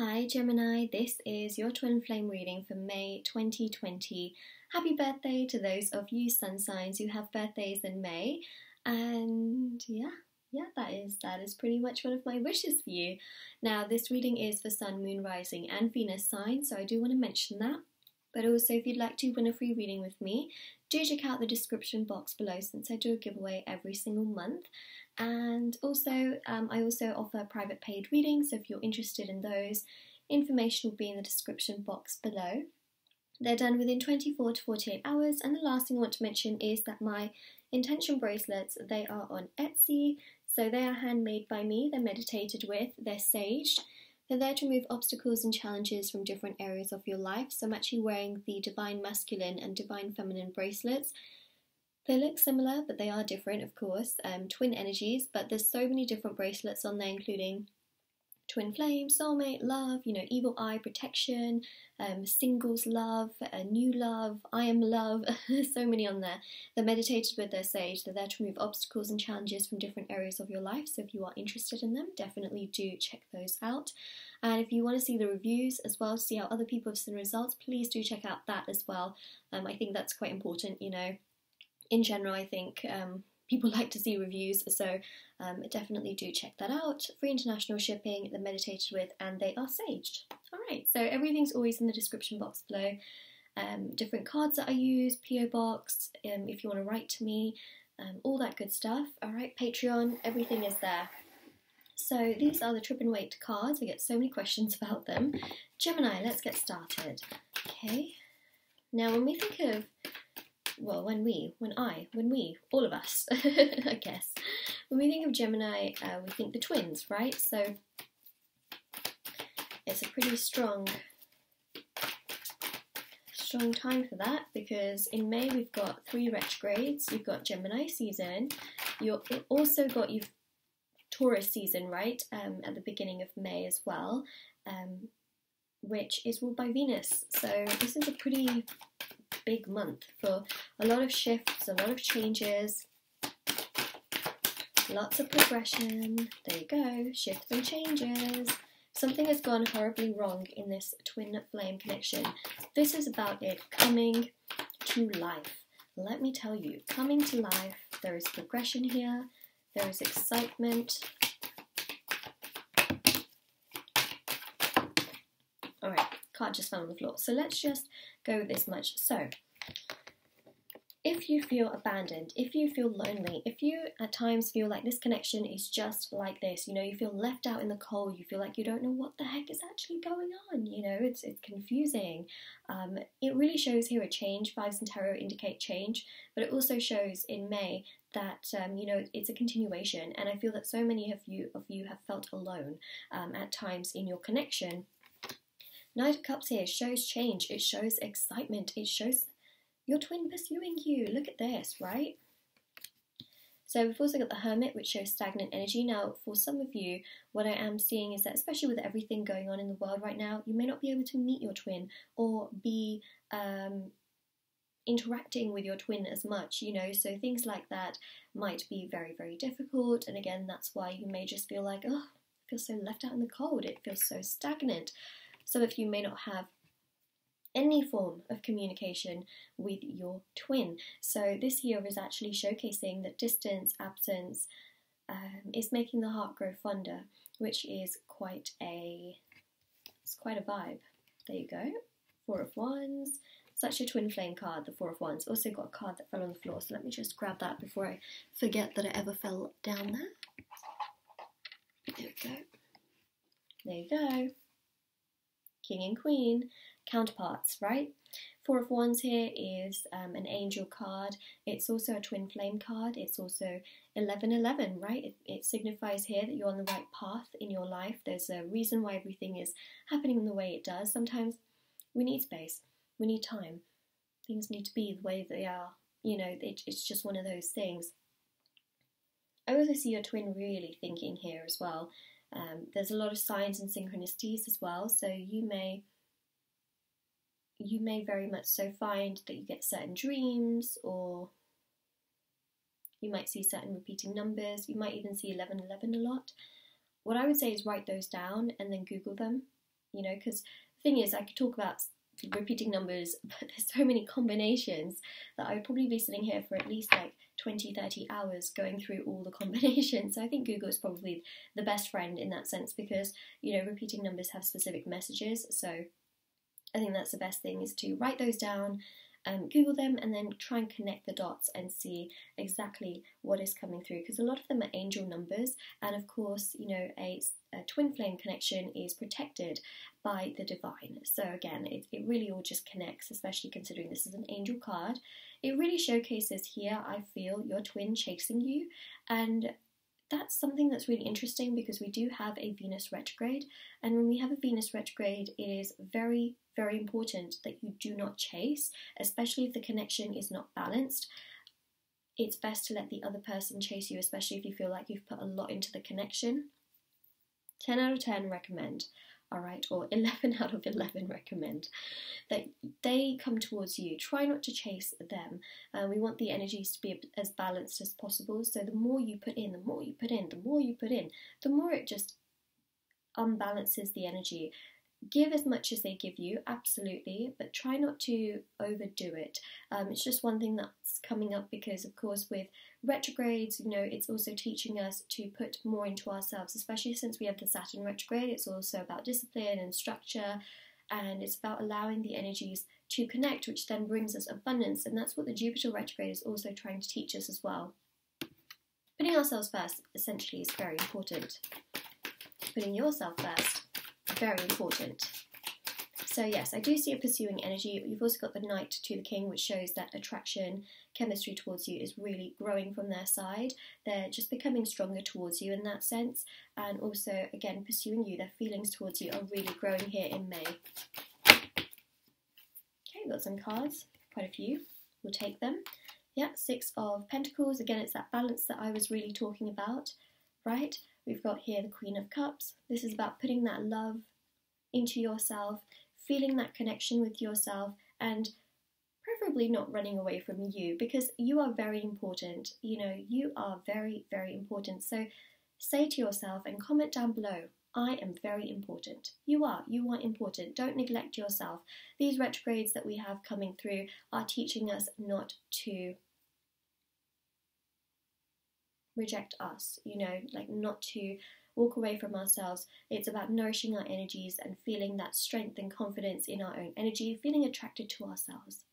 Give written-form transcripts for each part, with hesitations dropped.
Hi Gemini, this is your twin flame reading for May 2020. Happy birthday to those of you sun signs who have birthdays in May. And that is pretty much one of my wishes for you. Now, this reading is for Sun, Moon, Rising and Venus signs, so I do want to mention that. But also, if you'd like to win a free reading with me, do check out the description box below since I do a giveaway every single month. And also, I also offer private paid readings, so if you're interested in those, information will be in the description box below. They're done within 24 to 48 hours, and the last thing I want to mention is that my intention bracelets, they are on Etsy, so they are handmade by me, they're meditated with, they're saged. They're there to remove obstacles and challenges from different areas of your life. So I'm actually wearing the Divine Masculine and Divine Feminine bracelets. They look similar, but they are different, of course. Twin energies, but there's so many different bracelets on there, including Twin Flame, Soulmate, Love, Evil Eye, Protection, Singles Love, New Love, I Am Love, so many on there. They're meditated with their sage. They're there to remove obstacles and challenges from different areas of your life, so if you are interested in them, definitely do check those out. And if you want to see the reviews as well, to see how other people have seen results, please do check out that as well. I think that's quite important, In general, I think people like to see reviews, so definitely do check that out. Free international shipping, they're meditated with, and they are saged. Alright, so everything's always in the description box below. Different cards that I use, PO box, if you want to write to me, all that good stuff. Alright, Patreon, everything is there. So these are the Trip and Waite cards. I get so many questions about them. Gemini, let's get started. Okay, now when we think of all of us, I guess. When we think of Gemini, we think the twins, right? So it's a pretty strong time for that, because in May we've got 3 retrogrades. You've got Gemini season. You've also got Taurus season, right? At the beginning of May as well, which is ruled by Venus. So this is a pretty big month for a lot of shifts, a lot of changes, lots of progression. There you go, shifts and changes. Something has gone horribly wrong in this twin flame connection. This is about it coming to life. Let me tell you, coming to life. There is progression here, there is excitement. Alright, card just fell on the floor. So let's just go with this much. So, if you feel abandoned, if you feel lonely, if you at times feel like this connection is just like this, you feel left out in the cold, you feel like you don't know what the heck is actually going on, it's confusing. It really shows here a change. Vibes and tarot indicate change, but it also shows in May that, it's a continuation, and I feel that so many of you have felt alone at times in your connection. Knight of Cups here shows change, it shows excitement, it shows your twin pursuing you. Look at this, right? So we've also got the Hermit, which shows stagnant energy. Now, for some of you, what I am seeing is that, especially with everything going on in the world right now, you may not be able to meet your twin or be interacting with your twin as much, so things like that might be very, very difficult. And again, that's why you may just feel like, oh, I feel so left out in the cold, it feels so stagnant. Some of you may not have any form of communication with your twin. So this here is actually showcasing that distance, absence, is making the heart grow fonder, which is quite a vibe. There you go. 4 of Wands. Such a twin flame card, the 4 of Wands. Also got a card that fell on the floor, so let me just grab that before I forget that it ever fell down there. There we go. There you go. King and Queen, counterparts, right? 4 of Wands here is an angel card. It's also a twin flame card. It's also 1111, right? It signifies here that you're on the right path in your life. There's a reason why everything is happening in the way it does. Sometimes we need space. We need time. Things need to be the way they are. It's just one of those things. I also see your twin really thinking here as well. There's a lot of signs and synchronicities as well, so you may very much so find that you get certain dreams, or you might see certain repeating numbers. You might even see 1111 a lot. What I would say is write those down and then Google them, you know, because the thing is, I could talk about repeating numbers, but there's so many combinations that I would probably be sitting here for at least like 20-30 hours going through all the combinations. So I think Google is probably the best friend in that sense, because, you know, repeating numbers have specific messages. So I think that's the best thing, is to write those down, Google them, and then try and connect the dots and see exactly what is coming through, because a lot of them are angel numbers, and of course, you know, a twin flame connection is protected by the divine. So again, it really all just connects, especially considering this is an angel card. It really showcases here, I feel, your twin chasing you, and that's something that's really interesting, because we do have a Venus retrograde, and when we have a Venus retrograde, it is very, very important that you do not chase, especially if the connection is not balanced. It's best to let the other person chase you, especially if you feel like you've put a lot into the connection. 10 out of 10 recommend, alright, or 11 out of 11 recommend that they come towards you. Try not to chase them. We want the energies to be as balanced as possible, so the more you put in, the more you put in, the more you put in, the more it just unbalances the energy. Give as much as they give you, absolutely, but try not to overdo it. It's just one thing that's coming up, because of course with retrogrades, you know, it's also teaching us to put more into ourselves, especially since we have the Saturn retrograde. It's also about discipline and structure, and it's about allowing the energies to connect, which then brings us abundance, and that's what the Jupiter retrograde is also trying to teach us as well. Putting ourselves first, essentially, is very important. Putting yourself first, very important. So yes, I do see a pursuing energy. You've also got the Knight to the King, which shows that attraction, chemistry towards you is really growing from their side. They're just becoming stronger towards you in that sense, and also, again, pursuing you. Their feelings towards you are really growing here in May. Okay, we've got some cards, quite a few. We'll take them. Yeah, 6 of Pentacles. Again, it's that balance that I was really talking about, right? We've got here the Queen of Cups. This is about putting that love into yourself, feeling that connection with yourself, and preferably not running away from you, because you are very important. You know, you are very, very important. So say to yourself and comment down below, I am very important. You are important. Don't neglect yourself. These retrogrades that we have coming through are teaching us not to reject us, you know, like not to walk away from ourselves. It's about nourishing our energies and feeling that strength and confidence in our own energy, feeling attracted to ourselves.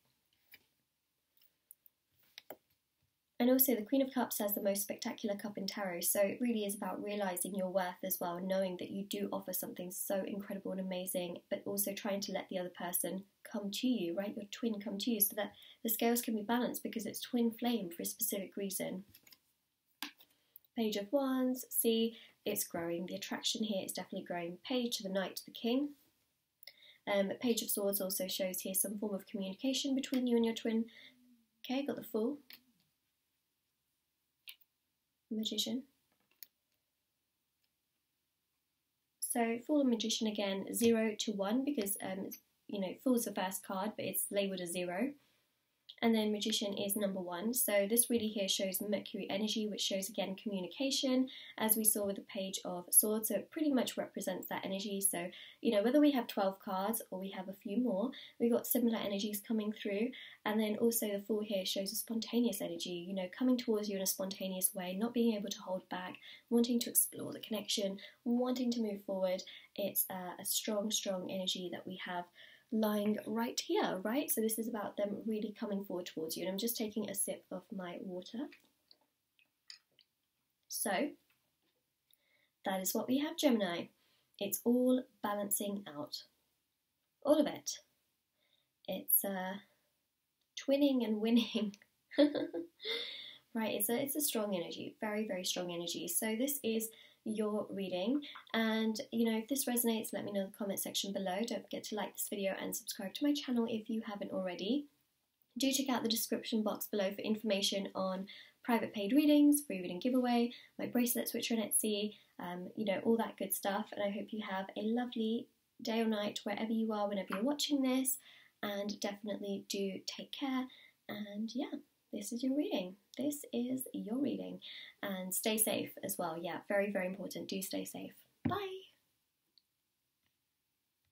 And also the Queen of Cups has the most spectacular cup in tarot, so it really is about realising your worth as well, knowing that you do offer something so incredible and amazing, but also trying to let the other person come to you, right? Your twin come to you, so that the scales can be balanced, because it's twin flame for a specific reason. Page of Wands, see, it's growing. The attraction here is definitely growing. Page to the Knight to the King. Page of Swords also shows here some form of communication between you and your twin. Okay, got the Fool. Magician. So Fool and Magician again, 0 to 1, because you know, Fool's the first card, but it's labelled as 0. And then Magician is number 1. So this really here shows Mercury energy, which shows again communication, as we saw with the Page of Swords. So it pretty much represents that energy. So, you know, whether we have 12 cards or we have a few more, we've got similar energies coming through. And then also the Fool here shows a spontaneous energy, you know, coming towards you in a spontaneous way, not being able to hold back, wanting to explore the connection, wanting to move forward. It's a strong, strong energy that we have lying right here, right? So this is about them really coming forward towards you. And I'm just taking a sip of my water. So that is what we have, Gemini. It's all balancing out. All of it. It's twinning and winning. Right, it's a strong energy, very, very strong energy. So this is your reading, and you know, if this resonates, let me know in the comment section below. Don't forget to like this video and subscribe to my channel if you haven't already. Do check out the description box below for information on private paid readings, free reading giveaway, my bracelet switcher on Etsy, you know, all that good stuff. And I hope you have a lovely day or night wherever you are, whenever you're watching this, and definitely do take care. And yeah, this is your reading. This is your reading. And stay safe as well. Yeah, very, very important. Do stay safe. Bye.